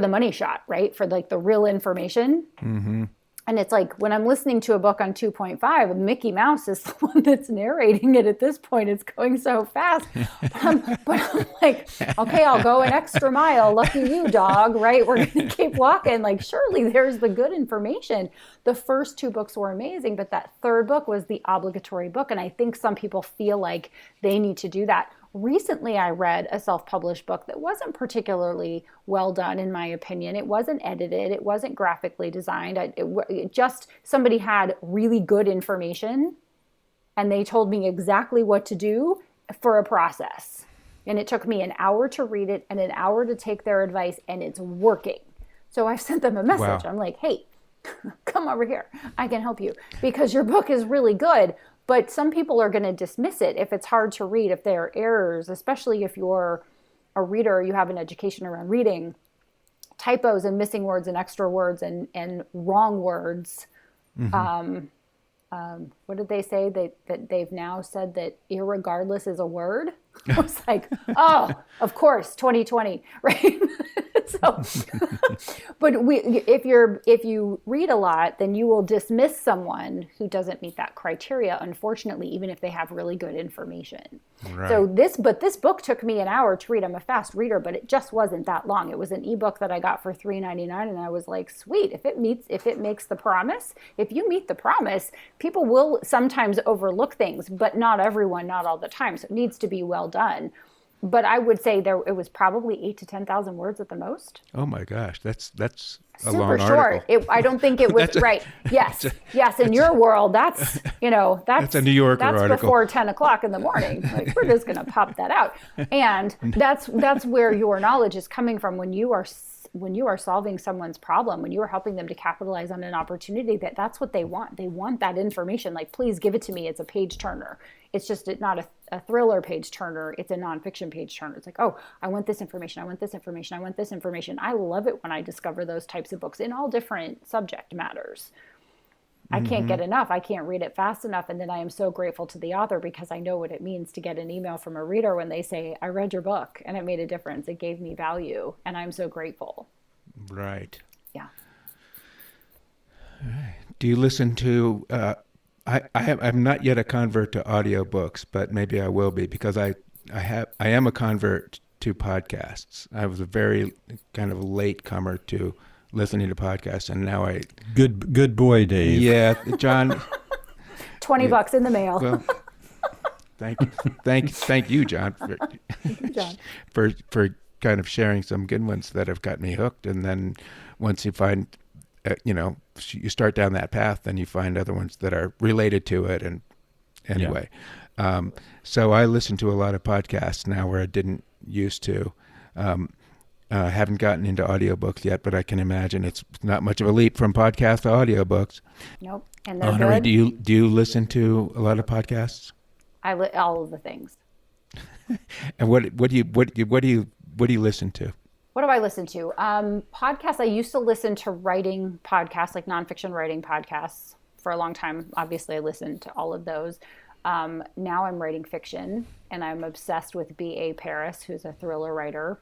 money shot, right? For like the real information. Mm-hmm. And it's like when I'm listening to a book on 2.5, Mickey Mouse is the one that's narrating it at this point. It's going so fast. But I'm like, okay, I'll go an extra mile. Lucky you, dog, right? We're going to keep walking. Like, surely there's the good information. The first 2 books were amazing, but that third book was the obligatory book. And I think some people feel like they need to do that. Recently, I read a self-published book that wasn't particularly well done, in my opinion. It wasn't edited. It wasn't graphically designed. It just somebody had really good information, and they told me exactly what to do for a process. And it took me an hour to read it and an hour to take their advice, and it's working. So I sent them a message. Wow. I'm like, hey, come over here. I can help you because your book is really good. But some people are going to dismiss it if it's hard to read, if there are errors, especially if you're a reader, you have an education around reading, typos and missing words and extra words and wrong words. Mm-hmm. What did they say? That they've now said that irregardless is a word. I was like, oh, of course, 2020, right? So, but if you read a lot, then you will dismiss someone who doesn't meet that criteria, unfortunately, even if they have really good information. Right. So this book took me an hour to read. I'm a fast reader, but it just wasn't that long. It was an ebook that I got for $3.99, and I was like, sweet. If it makes the promise, if you meet the promise, people will sometimes overlook things, but not everyone, not all the time. So it needs to be well done. But I would say it was probably 8,000 to 10,000 words at the most. Oh my gosh, that's a super long short. I don't think it was right. Yes. In your world, that's a New Yorker article. That's before 10 o'clock in the morning. Like, we're just going to pop that out. And that's where your knowledge is coming from when you are solving someone's problem, when you are helping them to capitalize on an opportunity. That's what they want. They want that information. Like, please give it to me. It's a page turner. It's just not a thriller page turner. It's a nonfiction page turner. It's like, oh, I want this information. I want this information. I want this information. I love it when I discover those types of books in all different subject matters. I can't get enough. I can't read it fast enough. And then I am so grateful to the author because I know what it means to get an email from a reader when they say, I read your book and it made a difference. It gave me value. And I'm so grateful. Right. Yeah. All right. Do you listen to, I'm not yet a convert to audiobooks, but maybe I will be because I am a convert to podcasts. I was a very kind of late comer to listening to podcasts, and now I Good boy, Dave. yeah, John. $20 in the mail. Well, thank you, John, John. for kind of sharing some good ones that have got me hooked. And then once you find, you start down that path, then you find other ones that are related to it. And anyway, so I listen to a lot of podcasts now where I didn't used to. Haven't gotten into audiobooks yet, but I can imagine it's not much of a leap from podcast to audiobooks. Nope. And they're Honoree, good. do you listen to a lot of podcasts? All of the things. And what do you listen to? What do I listen to? Podcasts. I used to listen to writing podcasts, like nonfiction writing podcasts, for a long time. Obviously, I listened to all of those. Now I'm writing fiction, and I'm obsessed with B.A. Paris, who's a thriller writer,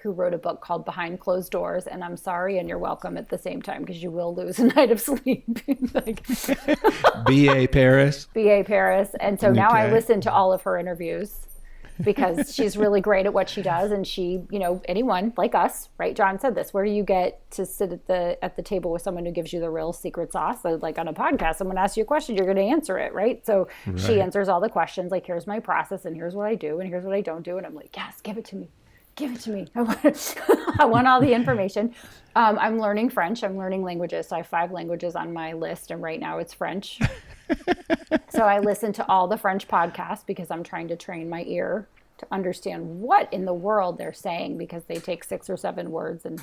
who wrote a book called Behind Closed Doors. And I'm sorry and you're welcome at the same time, because you will lose a night of sleep. B.A. Paris. B.A. Paris. And so now I Okay. listen to all of her interviews, because she's really great at what she does. And she, anyone like us, right? John said this, where do you get to sit at the table with someone who gives you the real secret sauce? So like on a podcast, someone asks you a question, you're going to answer it, right? So she answers all the questions, like, here's my process, and here's what I do, and here's what I don't do. And I'm like, yes, give it to me. Give it to me. I want all the information. I'm learning French. I'm learning languages. So I have 5 languages on my list, and right now it's French. So I listen to all the French podcasts, because I'm trying to train my ear to understand what in the world they're saying, because they take 6 or 7 words and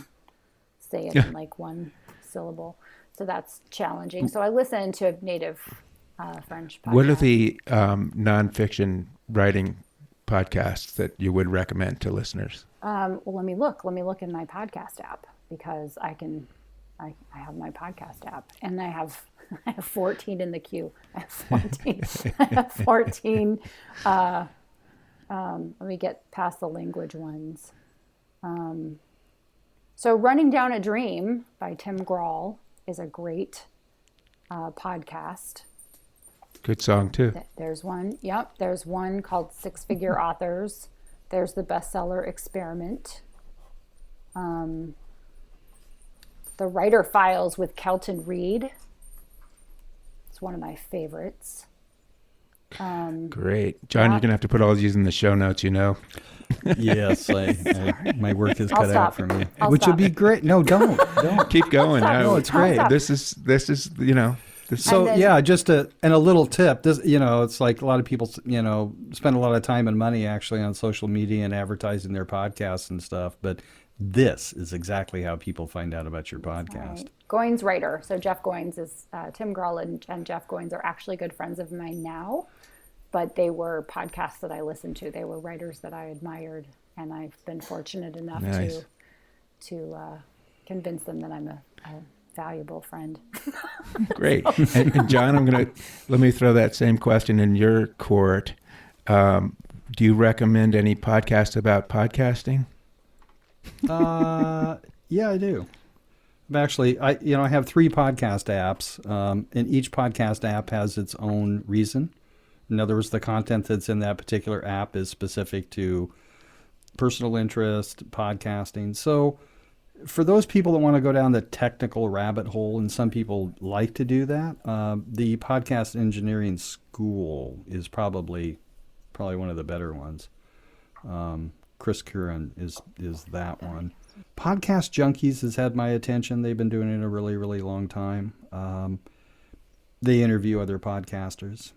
say it in like one syllable. So that's challenging. So I listen to native French podcasts. What are the nonfiction writing podcasts that you would recommend to listeners? Well, let me look in my podcast app, because I have my podcast app, and I have 14 in the queue. I have 14. I have 14. Let me get past the language ones. So Running Down a Dream by Tim Grahl is a great podcast. Good song too. There's one. Yep. There's one called Six Figure Authors. There's the Bestseller Experiment. The Writer Files with Kelton Reed. It's one of my favorites. Great. John, you're going to have to put all these in the show notes, Yes, my work is cut out for me, I'll which stop. would be great. No, don't. Keep going. No, it's great. This is So then- yeah, just a little tip. This, it's like a lot of people, spend a lot of time and money actually on social media and advertising their podcasts and stuff. But this is exactly how people find out about your podcast. Right. Goins writer. So Jeff Goins is Tim Grahl and Jeff Goins are actually good friends of mine now, but they were podcasts that I listened to. They were writers that I admired, and I've been fortunate enough Nice. to convince them that I'm a valuable friend. great. And John, let me throw that same question in your court. Do you recommend any podcasts about podcasting? Yeah, I do. Actually, I have 3 podcast apps, and each podcast app has its own reason. In other words, the content that's in that particular app is specific to personal interest, podcasting. So for those people that want to go down the technical rabbit hole, and some people like to do that, the Podcast Engineering School is probably one of the better ones. Chris Curran is that one. Podcast Junkies has had my attention. They've been doing it a really, really long time. They interview other podcasters.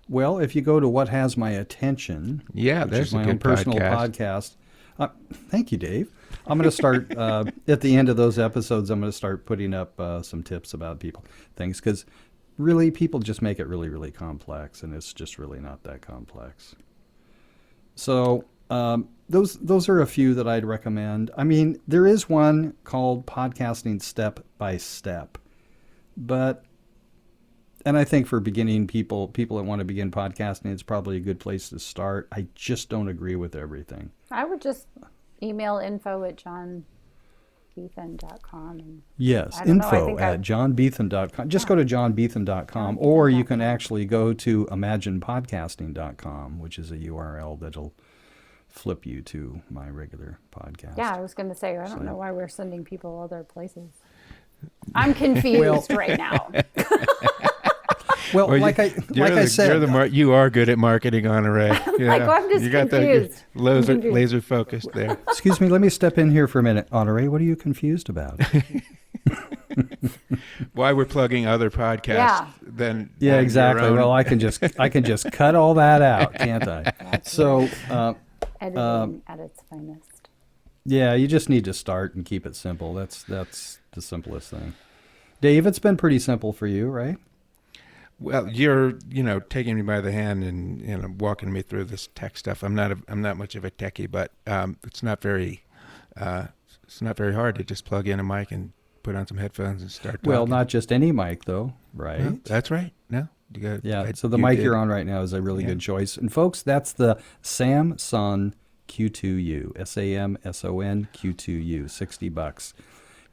Well, if you go to What Has My Attention, Yeah, which there's is a my good own personal podcast. Thank you, Dave. I'm going to start at the end of those episodes. I'm going to start putting up some tips about things, because really people just make it really, really complex, and it's just really not that complex. So those are a few that I'd recommend. I mean, there is one called Podcasting Step by Step, and I think for beginning people that want to begin podcasting, it's probably a good place to start. I just don't agree with everything. I would just email info@johnbeethan.com. And Yes, I don't know, I info think at johnbeethan.com. Just go to johnbeethan.com, or you can actually go to imaginepodcasting.com, which is a URL that'll flip you to my regular podcast. Yeah, I was going to say, I don't know why we're sending people other places. I'm confused right now. Well, like I said, you are good at marketing, Honoree. I'm just confused. Laser focused there. Excuse me, let me step in here for a minute. Honoree, what are you confused about? Why we're plugging other podcasts than exactly. your own. Well, I can just cut all that out, can't I? So editing at its finest. Yeah, you just need to start and keep it simple. That's the simplest thing. Dave, it's been pretty simple for you, right? Well, you're taking me by the hand and walking me through this tech stuff. I'm not much of a techie, but it's not very hard to just plug in a mic and put on some headphones and start talking. Well, not just any mic though, right? No, that's right. No, so the mic you're on right now is a really good choice. And folks, that's the Samson Q2U, SAMSON Q2U, $60.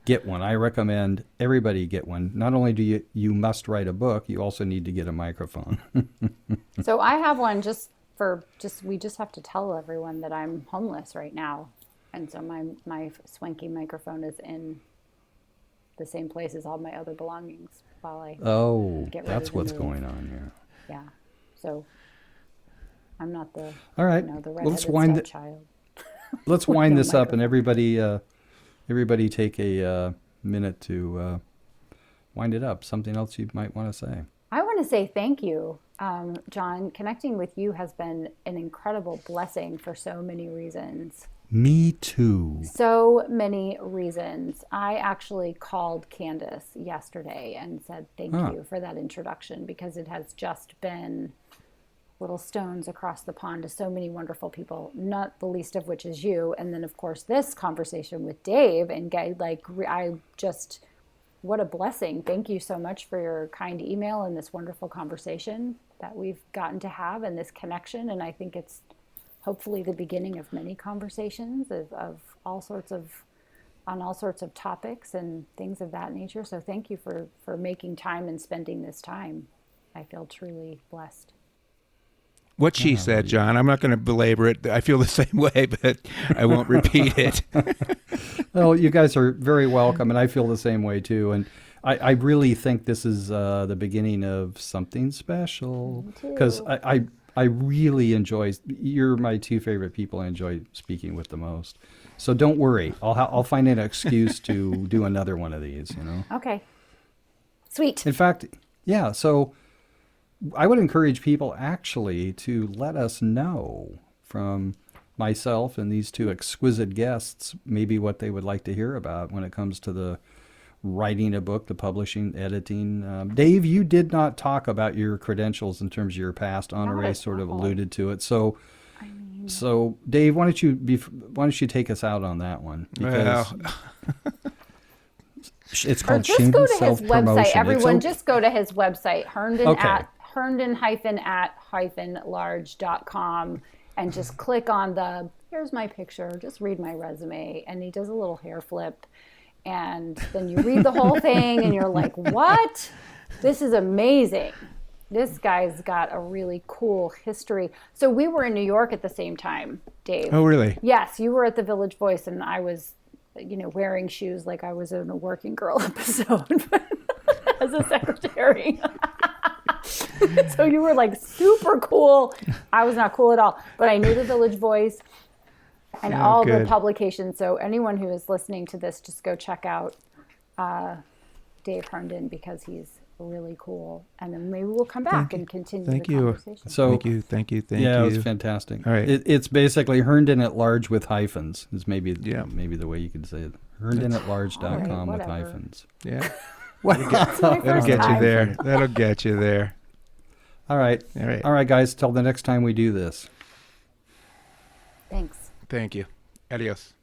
Get one. I recommend everybody get one. Not only do you must write a book, you also need to get a microphone. So I have one we just have to tell everyone that I'm homeless right now. And so my swanky microphone is in the same place as all my other belongings while I get ready that's to what's move. going on here. Yeah. So I'm not the all right. the redheaded stepchild. Let's wind this up, and everybody take a minute to wind it up. Something else you might want to say. I want to say thank you, John. Connecting with you has been an incredible blessing for so many reasons. Me too. So many reasons. I actually called Candace yesterday and said thank you for that introduction, because it has just been little stones across the pond to so many wonderful people, not the least of which is you. And then, of course, this conversation with Dave and Guy, what a blessing. Thank you so much for your kind email and this wonderful conversation that we've gotten to have and this connection. And I think it's hopefully the beginning of many conversations of all sorts of topics and things of that nature. So thank you for making time and spending this time. I feel truly blessed. What she said, John, I'm not going to belabor it. I feel the same way, but I won't repeat it. Well, you guys are very welcome, and I feel the same way too. And I really think this is the beginning of something special, because I really enjoy. You're my two favorite people I enjoy speaking with the most. So don't worry, I'll find an excuse to do another one of these. Okay. Sweet. In fact, yeah. So I would encourage people actually to let us know from myself and these two exquisite guests maybe what they would like to hear about when it comes to the writing a book, the publishing, editing. Dave, you did not talk about your credentials in terms of your past. Honoree sort of alluded to it. So Dave, why don't you take us out on that one? Because it's called shameless self-promotion. Website. Everyone, just go to his website, Herndon Herndon-large.com, and just click on here's my picture, just read my resume. And he does a little hair flip. And then you read the whole thing and you're like, what? This is amazing. This guy's got a really cool history. So we were in New York at the same time, Dave. Oh, really? Yes, you were at the Village Voice and I was, wearing shoes like I was in a Working Girl episode as a secretary. So you were like super cool. I was not cool at all, but I knew the Village Voice and all the publications. So anyone who is listening to this, just go check out Dave Herndon, because he's really cool. And then maybe we'll come back and continue the conversation. So thank you. Yeah, it was fantastic. All right. It's basically Herndon at large with hyphens is maybe the way you could say it. Herndon@large.com with hyphens. Yeah. That'll get you there. That'll get you there. All right, guys. Till the next time we do this. Thanks. Thank you. Adios.